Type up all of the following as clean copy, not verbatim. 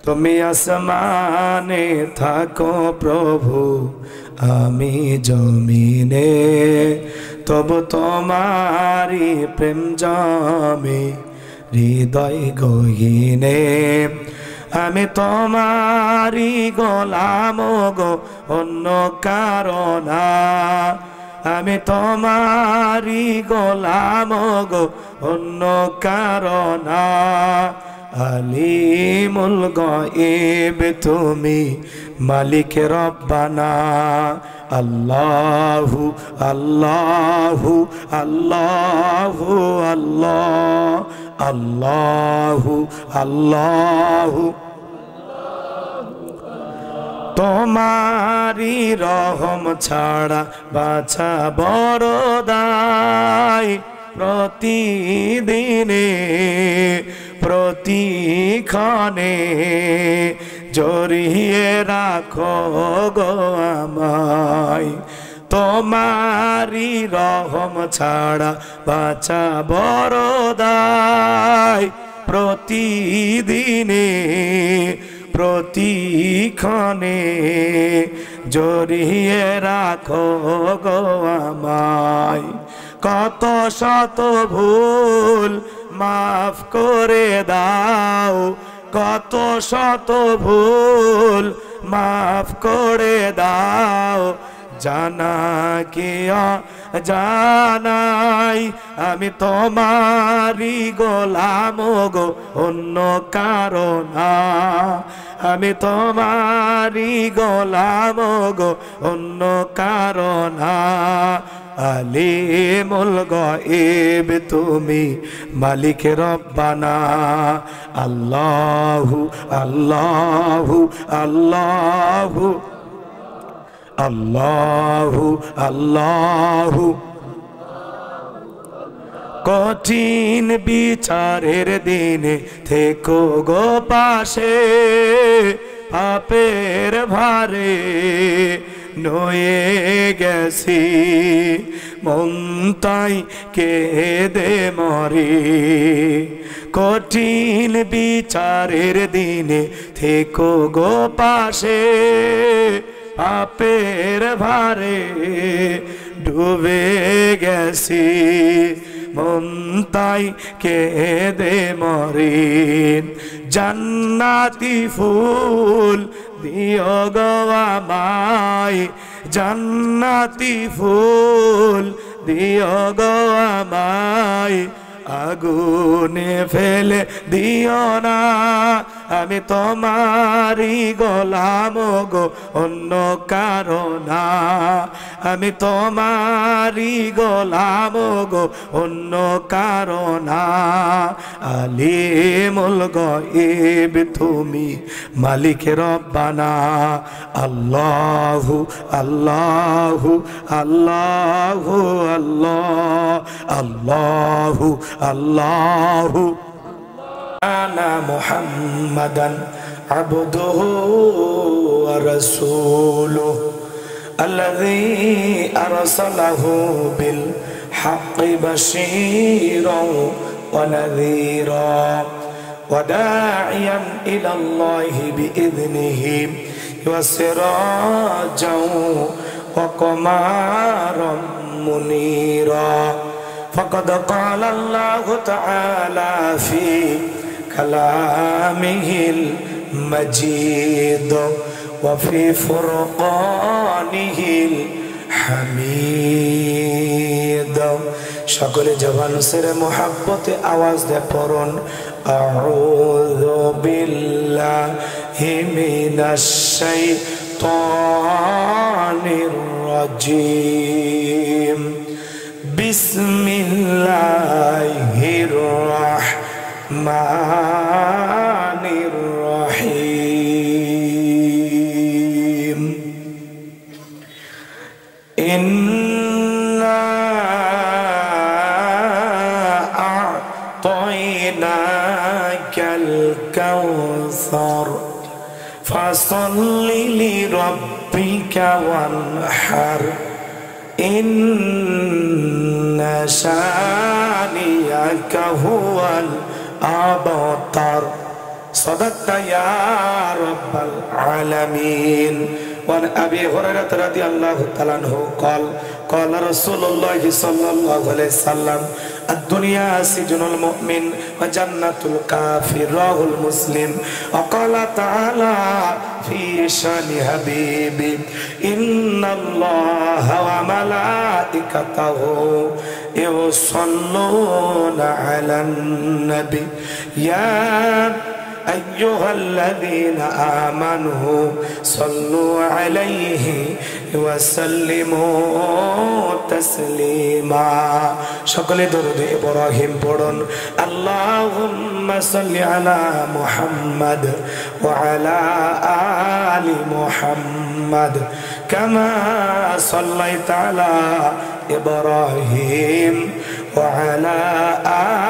তুমি আসমানে থাকো প্রভু, আমি জমিনে, তবু তোমারি প্রেম জমে হৃদয় গহীনে। আমি তোমারি গোলাম গো, অন্য কারণ না। আমি তোমারি গোলাম গো, অন্য কারণ না। আলিমুল গায়ব তুমি, মালিক রব্বানা। আল্লাহু আল্লাহু আল্লাহু আল্লাহ, আল্লাহু আল্লাহু। তোমারি রহম ছাড়া বাছা বড় দায়। প্রতিদিনে প্রতিক্ষণে জড়িয়ে রাখো গো আমায়। তোমারি রহম ছাড়া বাছা বড় দায়। প্রতিদিনে প্রতিক্ষণে জড়িয়ে রাখো গো আমায়। কত শত ভুল মাফ করে দাও, কত শত ভুল মাফ করে দাও। জানা কি জানাই আমি তোমারি গোলাম গো, অন্য কারণ না। আমি তোমারি গোলাম গো, অন্য কারণ না। আলিমুল গায়ব তুমি, মালিক রব্বানা। আল্লাহু আল্লাহু আল্লাহু আল্লাহু আল্লাহু। কঠিন বিচারের দিনে থেকো গো পাশে, পাপের ভারে নয়ে গেছি মন তাই কেঁদে মরে। কঠিন বিচারের দিনে থেকো গো পাশে, পাপের ভারে ডুবে গেছি মন তাই কেঁদে মরে। জান্নাতি ফুল দিও গো আমায়, জান্নাতি ফুল দিও গো আমায়। আগুনে ফেলে দিও না, আমি তোমারি গোলাম গো, অন্য কারণ না। আমি তোমারি গোলাম গো, অন্য কারণ না। আলিমুল গায়ব তুমি, মালিক রব্বানা। আল্লাহু আল্লাহু আল্লাহু আল্লাহ, আল্লাহু আল্লাহু। আনা মুহাম্মাদান আবদুহু ওয়া রাসূলুহু আল্লাযী আরসালাহু বিল হাক্কি বাশীরান ওয়া নাযীরা ওয়া দাঈয়ান ইলাল্লাহি বিইذনিহি ওয়া সিরাজান ওয়া কমারান মুনীরা। فقد قال الله تعالى في كلامه المجيد وفي فرقانه الحميد। সকলে জবান সেরে মোহাব্বতে আওয়াজ দিয়ে পড়ুন, আউযু বিল্লাহি মিনাশ শাইতানির রাজীম। বিসমিল্লাহির রাহমানির রহিম। ইন্না আ'তাইনাকাল কাউসার ফাসাল্লি লিরাব্বিকা ওয়ানহার। ইন্না শানিয়াকা হুয়াল আবতার। صدقت يا رب العالمين. وعن أبي هريرة رضي الله تعالى عنه قال قال رسول الله صلى الله عليه وسلم الدنيا سجن المؤمن وجنة الكافر رواه المسلم. وقال تعالى في شان حبيبي إن الله وملائكته يصلون على النبي يا أيها الذين آمنوا صلوا عليه وسلموا تسليما. সকলে দরুদ ইব্রাহিম পড়ুন। اللهم صل على محمد وعلى آل محمد كما صليت على إبراهيم وعلى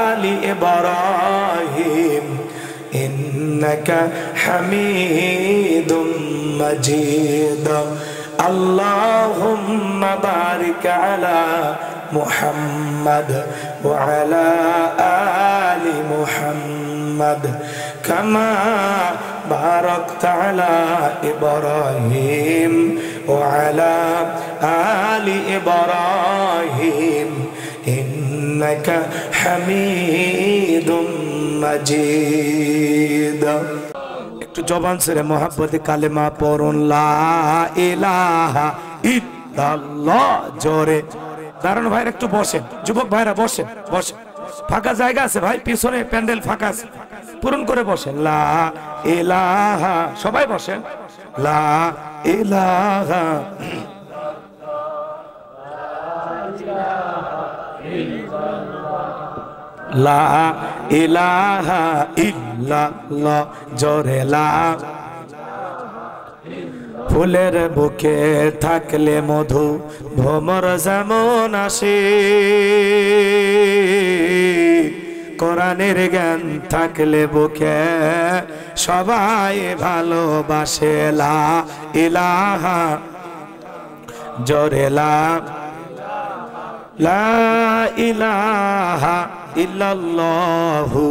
آل إبراهيم إنك حميد مجيد. اللهم بارك على محمد وعلى آل محمد كما باركت على إبراهيم وعلى آل إبراهيم إنك حميد مجيد. একটু জবান ছেড়ে মহব্বতে কালেমা পড়ুন লা ইলাহা ইল্লাল্লাহ জোরে। দাঁড়ান ভাইরা একটু বসেন, যুবক ভাইরা বসেন বসেন, ফাঁকা জায়গা আছে ভাই, পিছনে প্যান্ডেল ফাঁকা আছে, পূরণ করে বসেন। লা ইলাহা, সবাই বসেন। লা ইলাহা লা ইলাহা ইল্লাল্লাহ জোরে লা। ফুলের বুকে থাকলে মধু ভ্রমর যেমন আসে, কোরআনের জ্ঞান থাকলে বুকে সবাই ভালোবাসে। লা ইলাহা জোরে লা লা ইলাহা ইল্লাল্লাহু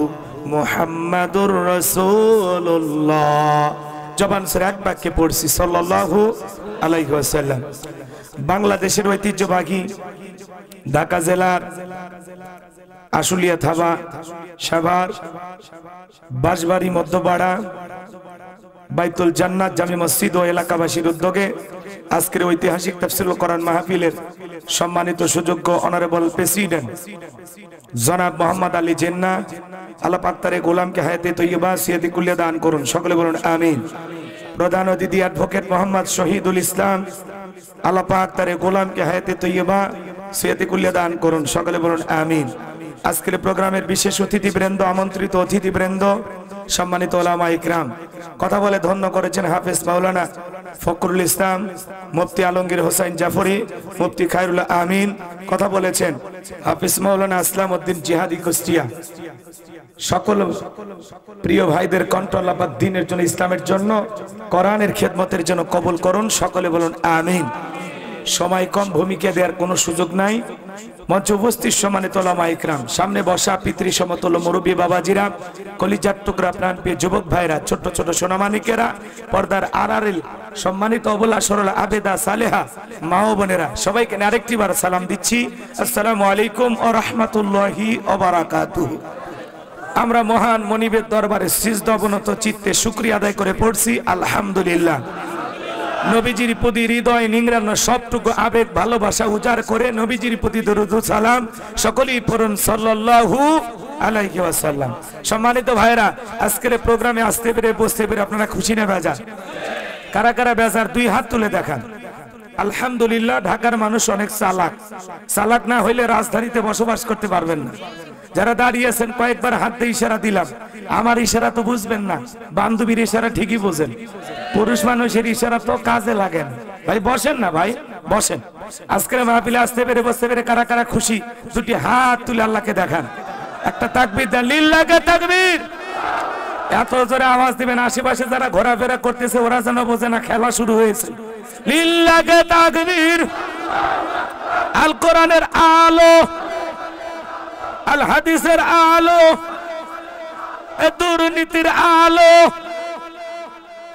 মুহাম্মাদুর রাসূলুল্লাহ। জবান ছেড়ে এক বাক্যে পড়ছি সাল্লাল্লাহু আলাইহি ওয়াসাল্লাম। বাংলাদেশের ঐতিহ্যবাহী ঢাকা জেলার আশুলিয়া থাবা সাভার বাঁশবাড়ি মধ্যপাড়া বাইতুল জান্নাত জামি মসজিদ ও এলাকাবাসীর উদ্যোগে আজকের ঐতিহাসিক তাফসীরুল কোরআন মাহফিলের সম্মানিত সুযোগ্য অনারেবল প্রেসিডেন্ট জনাব মোহাম্মদ আলী জিন্না, আল্লাহ পাক তার গোলামকে হায়াতে তৈয়বা সিয়াতি কুল্লিয়া দান করুন, সকলে বলুন আমিন। প্রধান অতিথি অ্যাডভোকেট মোহাম্মদ শহীদুল ইসলাম, আল্লাহ পাক তার গোলামকে হায়াতে তৈয়বা সিয়াতি কুল্লিয়া দান করুন, সকলে বলুন আমিন। আজকের প্রোগ্রামের বিশেষ অতিথিবৃন্দ, আমন্ত্রিত অতিথিবৃন্দ, সম্মানিত ওলামা ইকরাম, কথা বলে ধন্য করেছেন হাফেজ মাওলানা ফখরুল ইসলাম, মুফতি আলমগীর হোসেন জাফরি, মুফতি খায়রুল আমিন, কথা বলেছেন হাফেজ মাওলানা আসলাম উদ্দিন জিহাদি কুষ্টিয়া। সকল প্রিয় ভাইদের কণ্ঠ আল্লাহ পাক দ্বীনের জন্য, ইসলামের জন্য, কোরআনের খেদমতের জন্য কবুল করুন, সকলে বলুন আমিন। সময় কম, ভূমিকা দেওয়ার কোনো সুযোগ নাই। মঞ্চে উপস্থিত সম্মানিত ওলামা ইকরাম, সামনে বসা পিতৃ সমতুল্য মুরব্বী বাবাজিরা, কলিজার টুকরা প্রাণপ্রিয় যুবক ভাইরা, ছোট ছোট সোনামানিকেরা, পর্দার আড়ালের সম্মানিত অবলা সরলা আবেদা সালেহা মা ও বোনেরা, সবাইকে আরেকটি বার সালাম দিচ্ছি, আসসালামু আলাইকুম ওয়া রাহমাতুল্লাহি ওয়া বারাকাতুহু। আমরা মহান মনিবের দরবারে সিজদা অবনত চিত্তে শুকরিয়া আদায় করে পড়ছি আলহামদুলিল্লাহ। নবীজির প্রতি হৃদয় নিংড়ানো সবটুকু আবেগ ভালোবাসা উজাড় করে নবীজির প্রতি দরুদ ও সালাম সকলেই পড়ুন সাল্লাল্লাহু আলাইহি ওয়াসাল্লাম। সম্মানিত ভাইরা, আজকের প্রোগ্রামে আসতে পেরে বসতে পেরে আপনারা খুশি না বেজার? কারা কারা বেজার দুই হাত তুলে দেখান। আলহামদুলিল্লাহ, ঢাকার মানুষ অনেক চালাক, চালাক না হইলে রাজধানীতে বসবাস করতে পারবেন না। যারা দাঁড়িয়েছেন কয়েকবার হাত দিয়ে ইশারা দিলাম, আমার ইশারা তো বুঝবেন না, বান্ধবীর ইশারা ঠিকই বোঝেন, পুরুষ মানুষের ইশারা তো কাজে লাগে না। ভাই বসেন না, ভাই বসেন। আজকের মাহফিলে আসতে পেরে বসতে পেরে কারা কারা খুশি দুটি হাত তুলে আল্লাহকে দেখান। একটা তাকবীর দেন, লিল্লাহি তাকবীর। এত জোরে আওয়াজ দিবেন আশেপাশে যারা ঘোরাফেরা করতেছে ওরা যেন বোঝে না খেলা শুরু হয়েছে। লিল্লাহি তাকবীর। আল কোরআনের আলো, আল হাদিসের আলো, দুর্নীতির আলো।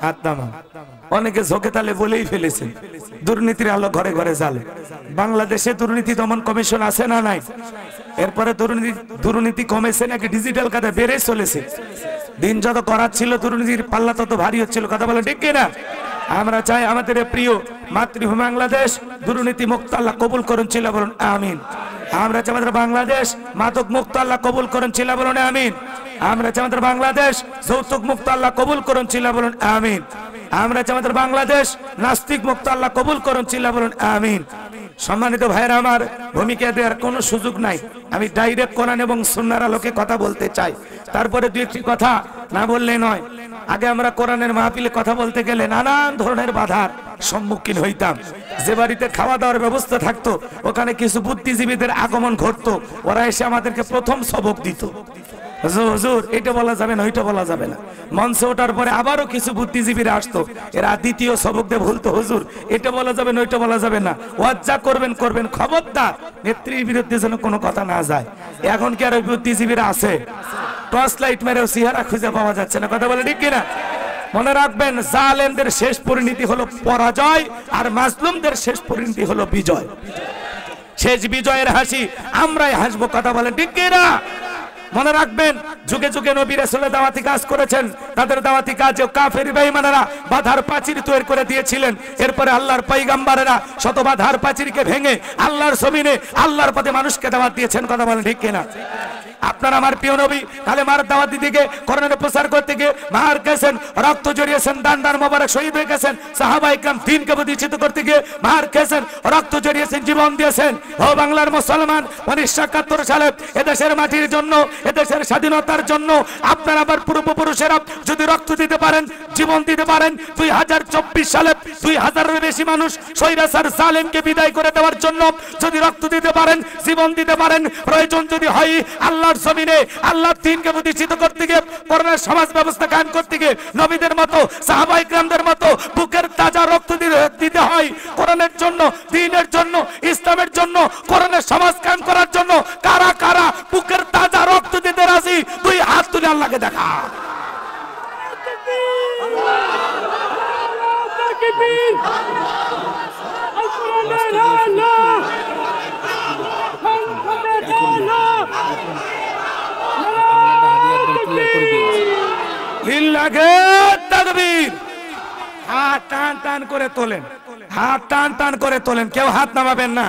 হাত নামা। অনেকে ঝোঁকে তালে বলেই ফেলেছে দুর্নীতির আলো ঘরে ঘরে জ্বালে। বাংলাদেশে দুর্নীতি দমন কমিশন আছে না নাই? এরপরে দুর্নীতি কমেছে নাকি ডিজিটাল কাজে বেড়ে চলেছে? দিন যত করার ছিল দুর্নীতির পাল্লা তত ভারী হচ্ছিল। কথা বলে ঠিক কিনা? আমরা চাই আমাদের প্রিয় মাতৃভূমি বাংলাদেশ দুর্নীতি মুক্ত আল্লাহ কবুল করুন, চিল্লা বলুন আমিন। আমরা চাই আমাদের বাংলাদেশ মাদক মুক্ত আল্লাহ কবুল করুন, চিল্লা বলুন আমিন। আমরা চাই আমাদের বাংলাদেশ যৌতুক মুক্ত আল্লাহ কবুল করুন, চিল্লা বলুন আমিন। আমরা চাই আমাদের বাংলাদেশ নাস্তিক মুক্ত আল্লাহ কবুল করুন, চিল্লা বলুন আমিন। সম্মানিত ভাইরা আমার, ভূমিকা দেওয়ার কোনো সুযোগ নাই। আমি ডাইরেক্ট কোরআন এবং সুন্নাহর আলোকে কথা বলতে চাই। তারপরে দুই একটি কথা না বললে নয়। আগে আমরা কোরআনের মাহফিলে কথা বলতে গেলে নানান ধরনের বাধার সম্মুখীন হইতাম। যে বাড়িতে খাওয়া দাওয়ার ব্যবস্থা থাকতো ওখানে কিছু বুদ্ধিজীবীদের আগমন ঘটতো। ওরা এসে আমাদেরকে প্রথম সবক দিত, হুজুর এটা বলা যাবে না, ওইটা বলা যাবে না। মঞ্চে ওঠার পরে আবারও কিছু বুদ্ধিজীবীরা আসতো, এরা দ্বিতীয় সবক দিয়ে বলতো, হুজুর এটা বলা যাবে না, ওইটা বলা যাবে না, ওয়াজ যা করবেন করবেন, খবরদার নেত্রীর বিরুদ্ধে যেন কোনো কথা না যায়। এখন কি আর ওই বুদ্ধিজীবীরা আছে? টর্চ লাইট মেরেও চেহারা খুঁজে পাওয়া যাচ্ছে না। কথা বলে ঠিক কিনা? মনে রাখবেন, জালেমদের শেষ পরিণতি হলো পরাজয়, আর মাজলুমদের শেষ পরিণতি হলো বিজয়। শেষ বিজয়ের হাসি আমরাই হাসবো। কথা বলে ঠিক কিনা? মনে রাখবেন, যুগে যুগে নবী রাসূলের দাওয়াতি কাজ করেছেন। তাদের দাওয়াতি কাজে কাফের বেঈমানেরা বাধার প্রাচীর তৈরি করে দিয়েছিলেন। এরপরে আল্লাহর পয়গম্বরেরা শত বাধার প্রাচীরকে ভেঙে আল্লাহর জমিনে আল্লাহর পথে মানুষকে দাওয়াত দিয়েছেন। কথা বলেন ঠিক কিনা? আপনার আমার প্রিয় নবী কালেমার দাওয়াত দিতে গিয়ে, কোরআনের প্রচার করতে গিয়ে মার খেয়েছেন, রক্ত জড়িয়েছেন, দান মোবারক শহীদ হয়ে গেছেন। সাহাবায়ে কেরাম দ্বীনকে প্রতিষ্ঠিত করতে গিয়ে মার খেয়েছেন, রক্ত জড়িয়েছেন, জীবন দিয়েছেন। ও বাংলার মুসলমান, 1971 সালে এদেশের মাটির জন্য, এদেশের স্বাধীনতার জন্য আপনার আবার পূর্বপুরুষেরা যদি রক্ত দিতে পারেন, জীবন দিতে পারেন, 2024 সালে 2000-এর বেশি মানুষ স্বৈরাচার জালেমকে বিদায় করে দেওয়ার জন্য যদি রক্ত দিতে পারেন, জীবন দিতে পারেন, প্রয়োজন যদি হয় আল্লাহর জমিনে আল্লাহর দ্বীনকে প্রতিষ্ঠিত করতে গিয়ে, কোরআনের সমাজ ব্যবস্থা কায়েম করতে গিয়ে নবীদের মতো, সাহাবায়ে কেরামদের মতো বুকের তাজা রক্ত দিতে হয় কোরআনের জন্য, দ্বীনের জন্য, ইসলামের জন্য, কোরআনের সমাজ কায়েম করার জন্য। কারা কারা বুকের তাজা রক্ত দিতে রাজি? দুই হাত তুলে আল্লাহকে দেখা। হাত টান টান করে তোলেন, হাত টান টান করে তোলেন, কেউ হাত নামাবেন না।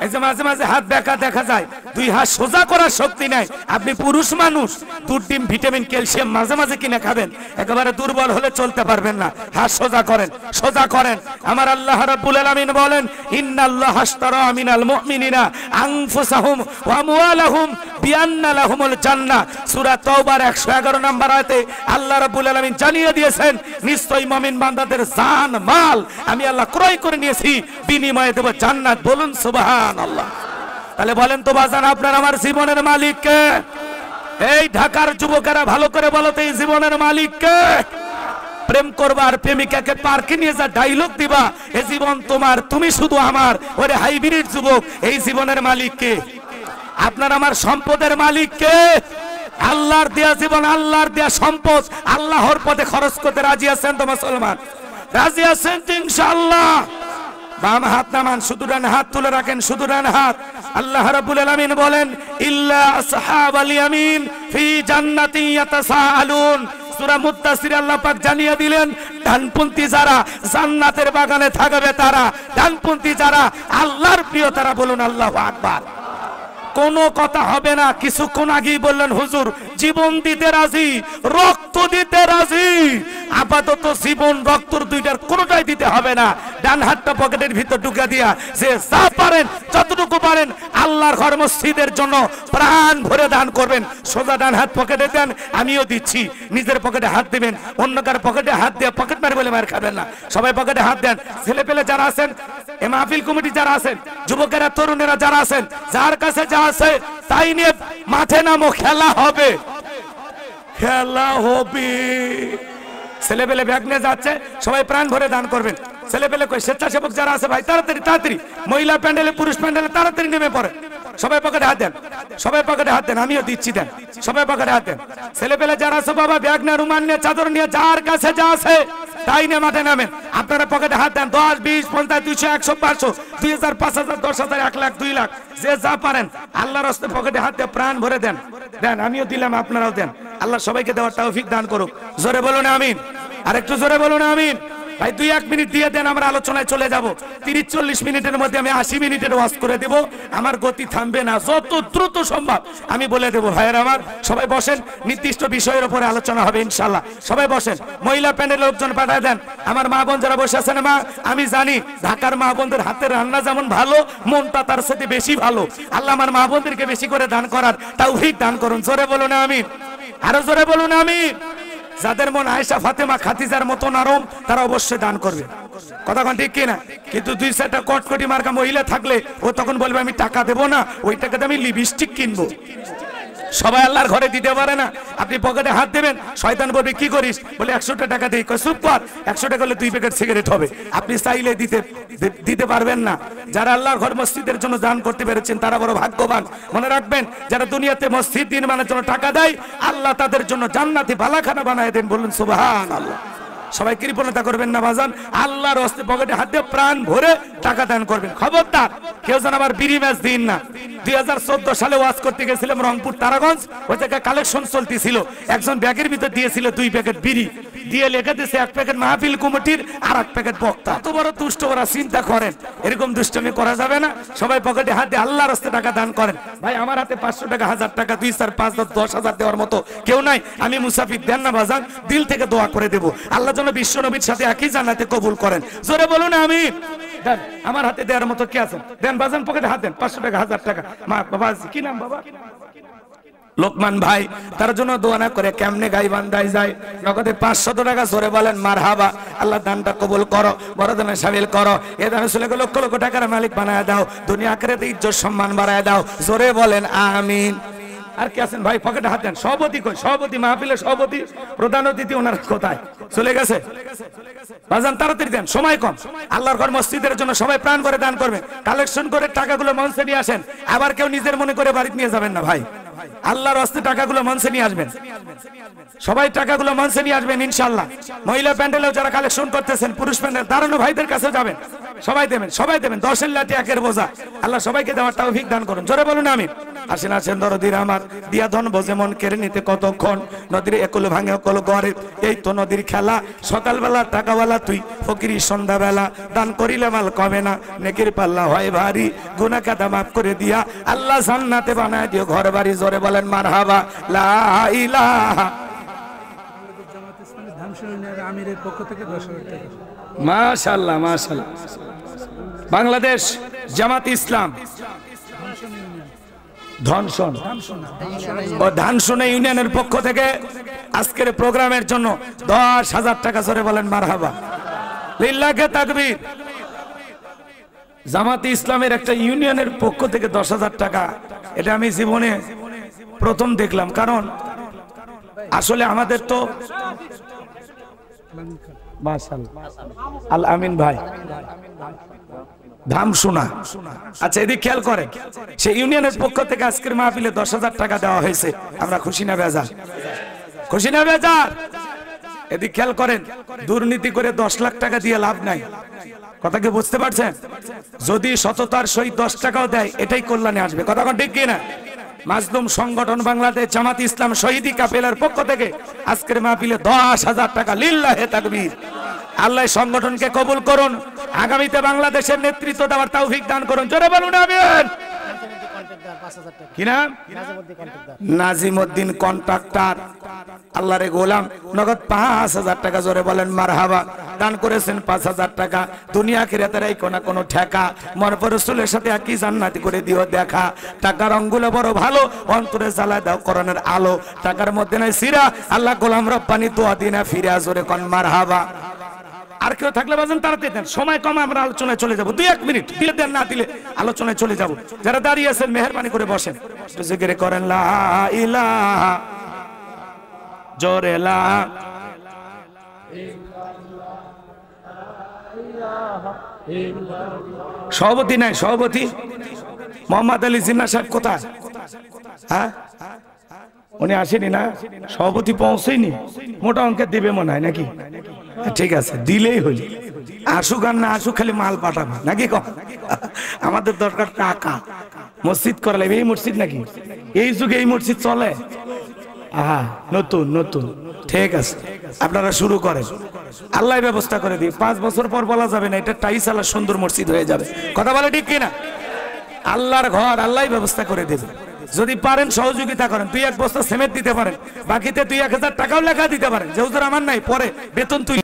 এই যে মাঝে মাঝে হাত বেঁকা দেখা যায়, দুই হাত সোজা করার শক্তি নাই। আপনি পুরুষ মানুষ, দুধ, ডিম, ভিটামিন, ক্যালসিয়াম মাঝে মাঝে কিনে খাবেন, একেবারে দুর্বল হলে চলতে পারবেন না। হাত সোজা করেন, সোজা করেন। আমার আল্লাহ রাব্বুল আলামিন বলেন, ইন্নাল্লাহা আশতারা মিনাল মুমিনিনা আনফুসাহুম ওয়া আমওয়ালাহুম বিআন্না লাহুমুল জান্নাহ। সূরা তাওবার 111 নম্বর আয়াতে আল্লাহ রাব্বুল আলামিন জানিয়ে দিয়েছেন, নিশ্চয়ই মুমিন বান্দাদের জান মাল আমি আল্লাহ ক্রয় করে নিয়েছি, বিনিময়ে দেব জান্নাত। বলুন সুবহানাল্লাহ। তাহলে বলেন তো বাজান, আপনার আমার জীবনের মালিক কে? এই ঢাকার যুবকেরা ভালো করে বলো তো, এই জীবনের মালিক কে? প্রেম করবা আর প্রেমিকাকে পার্কে নিয়ে যা ডায়লগ দিবা, এই জীবন তোমার, তুমি শুধু আমার, ওরে হাইব্রিড যুবক, এই জীবনের মালিক কে? আপনার আমার সম্পদের মালিক কে? আল্লাহর দেয়া জীবন, আল্লাহর দেয়া সম্পদ আল্লাহর পথে খরচ করতে রাজি আছেন তো মুসলমান? রাজি আছেন তো ইনশাআল্লাহ? বাম হাত নামান, শুধু ডান হাত তুলে রাখেন, শুধু ডান হাত। আল্লাহ রাব্বুল আলামিন বলেন, ইল্লা আসহাবাল ইয়ামিন ফি জান্নাতিন ইয়াতাসাআলুন। সূরা মুত্তাসির আল্লাহ পাক জানিয়ে দিলেন, ডানপন্থী যারা জান্নাতের বাগানে থাকবে তারা, ডানপন্থী যারা আল্লাহর প্রিয় তারা। বলুন আল্লাহু আকবার। কোনো কথা হবে না। কিছুক্ষণ আগেই বললেন হুজুর জীবন দিতে রাজি, রক্ত দিতে রাজি। আপাতত জীবন রক্তর দুইটার কোনোটাই দিতে হবে না। ডান হাতটা পকেটের ভিতর ঢুকা দিয়া যে যা পারেন যতটুকু পারেন আল্লাহর ঘর মসজিদের জন্য প্রাণ ভরে দান করবেন। সোজা ডান হাত পকেটে দেন, আমিও দিচ্ছি। নিজের পকেটে হাত দিবেন, অন্য কার পকেটে হাত দিয়ে পকেট মার বলে মার খাবেন না। সবাই পকেটে হাত দেন। ছেলে পেলে যারা আছেন, এ মাহফিল কমিটি যারা আছেন, যুবকেরা তরুণেরা যারা আছেন, যার কাছে যা আছে তাই নিয়ে মাঠে নামো, খেলা হবে, খেলা হবে। ছেলে পেলে ব্যাগ নিয়ে যাচ্ছে, সবাই প্রাণ ভরে দান করবেন। ছেলে পেলে কই স্বেচ্ছাসেবক যারা আছে ভাই তাড়াতাড়ি তাড়াতাড়ি, মহিলা প্যান্ডেলে পুরুষ প্যান্ডেলে তাড়াতাড়ি নেমে পড়ে, সবাই পকেটে হাত দেন। সবাই পকেটে হাত দেন, আমিও দিচ্ছি, দেন সবাই পকেটে হাত দেন। ছেলে পেলে যারা আছে বাবা, ব্যাগ না, রুমাল নিয়ে, চাদর নিয়ে, যার কাছে যা আছে তাই নিয়ে মাঠে নামেন। আপনারা পকেটে হাত দেন, 10, 20, 50, 200, 100, 500, 2000, 5000, 10,000, 1 লাখ, 2 লাখ, যে যা পারেন আল্লাহর রাস্তে পকেটে হাত দিয়ে প্রাণ ভরে দেন। দেন, আমিও দিলাম, আপনারাও দেন। আল্লাহ সবাইকে দেওয়ার তৌফিক দান করুক। জোরে বলুন আমিন। আর একটু জোরে বলুন আমিন। ভাই 2-1 মিনিট দিয়ে দেন, আমরা আলোচনায় চলে যাব। 30-40 মিনিটের মধ্যে আমি 80 মিনিটের ওয়াজ করে দেব। আমার গতি থামবে না, যত দ্রুত সম্ভব আমি বলে দেব। ভাইয়ের আমার, সবাই বসেন, নির্দিষ্ট বিষয়ের উপরে আলোচনা হবে ইনশাআল্লাহ। সবাই বসেন, মহিলা প্যানেল লোকজন পাঠায় দেন। আমার মা বোন যারা বসে আছেন, মা আমি জানি ঢাকার মা বোনদের হাতের রান্না যেমন ভালো, মনটা তার সাথে বেশি ভালো। আল্লাহ আমার মা বোনদেরকে বেশি করে দান করার তৌফিক দান করুন। জোরে বলুন আমিন। আরো জোরে বলুন আমিন। যাদের মন আয়েশা, ফাতেমা, খাদিজার মতো নরম, তারা অবশ্যই দান করবে। কথা কোন ঠিক কিনা? কিন্তু 2-4টা কটকটি মার্কা মহিলা থাকলে ও তখন বলবে আমি টাকা দেবো না, ওই টাকাতে আমি লিপস্টিক কিনবো। সবাই আল্লাহর ঘরে দিতে পারে না। আপনি পকেটে হাত দেবেন, শয়তান বলবে কি করিস, বলে 100টা টাকা দিই। চুপ কর, 100 টাকা হলে 2 প্যাকেট সিগারেট হবে। আপনি চাইলে দিতে পারবেন না। যারা আল্লাহর ঘর মসজিদের জন্য দান করতে পেরেছেন তারা বড় ভাগ্যবান। মনে রাখবেন, যারা দুনিয়াতে মসজিদ নির্মাণের জন্য টাকা দেয়, আল্লাহ তাদের জন্য জান্নাতি বালাখানা বানায় দেন। বলুন সুবহানাল্লাহ। সবাই কৃপণতা করবেন না বাজান। আল্লাহর রাস্তায় পকেটে হাত দিয়ে প্রাণ ভরে টাকা দান করবেন। খবরদার কেউ যেন আবার বিড়ি ম্যাচ দিন না। 2014 সালে ওয়াজ করতে গেছিলাম রংপুর তারাগঞ্জ, ওই জায়গায় কালেকশন চলতেছিল। একজন ব্যাগের ভিতর দিয়েছিল 2 প্যাকেট বিড়ি, দিয়ে লেখা দিয়েছে 1 প্যাকেট মাহফিল কমিটির আর 1 প্যাকেট বক্তা। এত বড় দুষ্ট ওরা, চিন্তা করেন। এরকম দুষ্টমি করা যাবে না। সবাই পকেটে হাত দিয়ে আল্লাহর রাস্তায় টাকা দান করেন। ভাই আমার হাতে 500 টাকা, 1000 টাকা, 2, 4, 5, 10,000 দেওয়ার মতো কেউ নাই। আমি মুসাফির, দেন না বাজান, দিল থেকে দোয়া করে দেব আল্লাহ যেন বিশ্ব নবীর সাথে একই জান্নাতে কবুল করেন। জোরে বলুন আমিন। দেন, আমার হাতে দেওয়ার মতো কি আছে? দেন বাজান, পকেটে হাত দেন। 500 টাকা, 1000 টাকা। মা বাবা, কি নাম বাবা? লোকমান ভাই, তার জন্য দোয়া না করে কেমনে গাই বান্ধাই যায়। নগদে 500 টাকা। জোরে বলেন মারহাবা। আল্লাহ দানটা কবুল করো, বড় দানে শামিল করো। এ দানে ছেলেকে লক্ষ লক্ষ টাকার মালিক বানায় দাও, দুনিয়া আখিরাতে ইজ্জত সম্মান বাড়ায় দাও। জোরে বলেন আমিন। আর কি আছেন ভাই? পকেটে হাত দেন। সভাপতি কই? সভাপতি, মাহফিলের সভাপতি, প্রধান অতিথি ওনার কোথায়? চলে গেছে? বাজান তাড়াতাড়ি দেন, সময় কম। আল্লাহর ঘর মসজিদের জন্য সবাই প্রাণ করে দান করবেন। কালেকশন করে টাকাগুলো মঞ্চে নিয়ে আসেন। আবার কেউ নিজের মনে করে বাড়িতে নিয়ে যাবেন না ভাই। আল্লাহর রাস্তায় টাকাগুলো মঞ্চে নিয়ে আসবেন। সবাই টাকাগুলো মঞ্চে নিয়ে আসবেন ইনশাআল্লাহ। মহিলা প্যান্ডেলেও যারা কালেকশন করতেছেন, পুরুষ প্যান্ডেল, দাঁড়ানো ভাইদের কাছে যাবেন। সবাই দেবেন, সবাই দেবেন। 10-এর লাঠি 1-এর বোঝা। আল্লাহ সবাইকে দেওয়ার তৌফিক দান করুন। জোরে বলুন আমিন। আসেন আসেন দরদির আমার, দিয়া ধন বোঝে মন কেড়ে নিতে কতক্ষণ। নদীর একুল ভাঙে অকল গড়ে, এই তো নদীর খেলা। সকালবেলা টাকাওয়ালা তুই, ফকিরি সন্ধ্যাবেলা। দান করিলে মাল কমে না, নেকির পাল্লা হয় ভারী। গুনাহ কাদা মাফ করে দিয়া আল্লাহ জান্নাতে বানায় দিও ঘর বাড়ি। জোরে বলেন মারহাবা। লা ইলাহা। মাশাআল্লাহ মাশাআল্লাহ। বাংলাদেশ জামাত ইসলাম ধানসোনা ইউনিয়নের পক্ষ থেকে আজকের প্রোগ্রামের জন্য 10,000 টাকা। জোরে বলেন মারহাবা। লিল্লাহে তাকবীর। জামাত ইসলামের একটা ইউনিয়নের পক্ষ থেকে 10,000 টাকা, এটা আমি জীবনে প্রথম দেখলাম। কারণ আসলে আমাদের তো আল আমিন ভাই ধামসোনা। আচ্ছা এদিকে খেয়াল করেন, সেই ইউনিয়নের পক্ষ থেকে আজকের মাহফিলে 10,000 টাকা দেওয়া হয়েছে। আমরা খুশি না বেজার? খুশি না বেজার? এদিকে খেয়াল করেন, দুর্নীতি করে 10 লাখ টাকা দিয়ে লাভ নাই। কথা কি বুঝতে পারছেন? যদি সততার সহিত 10 টাকাও দেয়, এটাই কল্যাণে আসবে। কথা কোন ঠিক কিনা? মাজলুম সংগঠন বাংলাদেশ জামাত ইসলাম শহীদি কাফেলার পক্ষ থেকে আজকের মাহফিলে 10,000 টাকা। লিল্লাহে তাকবীর। আল্লাহ সংগঠনকে কবুল করুন, আগামীতে বাংলাদেশের নেতৃত্ব দেওয়ার তৌফিক দান করুন। জোরে বলুন আমিন। কি নাম? নাজিমউদ্দিন কন্ট্রাক্টর, আল্লাহর গোলাম। নগদ 5,000 টাকা। জোরে বলেন মারহাবা। দান করেছেন 5,000 টাকা। দুনিয়া আখিরাতের এই কোনা কোনো ঠেকা। মরপর রাসূলের সাথে একই জান্নাতি করে দিও দেখা। টাকার অঙ্গুলো বড় ভালো, অন্তরে জ্বালায় দাও কোরআনের আলো। টাকার মধ্যে নাই সিরা, আল্লাহ গোলাম রব্বানি দোয়া দিনা ফিরা। জোরে কোন মারহাবা। আর কেউ থাকলে বাজান তাড়াতাড়ি দেন, সময় কম, আমরা আলোচনায় চলে যাবো। 2-1 মিনিট দিলে দেন, না দিলে আলোচনায় চলে যাব। যারা দাঁড়িয়ে আছেন মেহেরবানি করে বসেন, জিকির করেন লা ইলাহা। জোরে লা সভাপতি নাই, সভাপতি মোহাম্মদ আলী জিন্নাহ সাহেব কোথায়? হ্যাঁ উনি আসেনি না, সভাপতি পৌঁছেনি, মোটা অঙ্কের দেবে মনে হয় নাকি? ঠিক আছে, দিলেই হইল, আসুক আর না আসুক, খালি মাল পাঠাবে নাকি? আমাদের দরকার টাকা। মসজিদ করা লাগবে, এই মসজিদ নাকি এই যুগে এই মসজিদ চলে? হ্যাঁ, নতুন নতুন, ঠিক আছে, আপনারা শুরু করেন, আল্লাহ ব্যবস্থা করে দিই। 5 বছর পর বলা যাবে না এটা টাইস আলা সুন্দর মসজিদ হয়ে যাবে, কথা বলে ঠিক কিনা? আল্লাহর ঘর আল্লাহ ব্যবস্থা করে দেবে, যদি পারেন সহযোগিতা করেন। 2-1 বস্তা সিমেন্ট দিতে পারেন, বাকিতে 2-1000 টাকাও লেখা দিতে পারেন, যে হুজুর আমার নাই, পরে বেতন তুই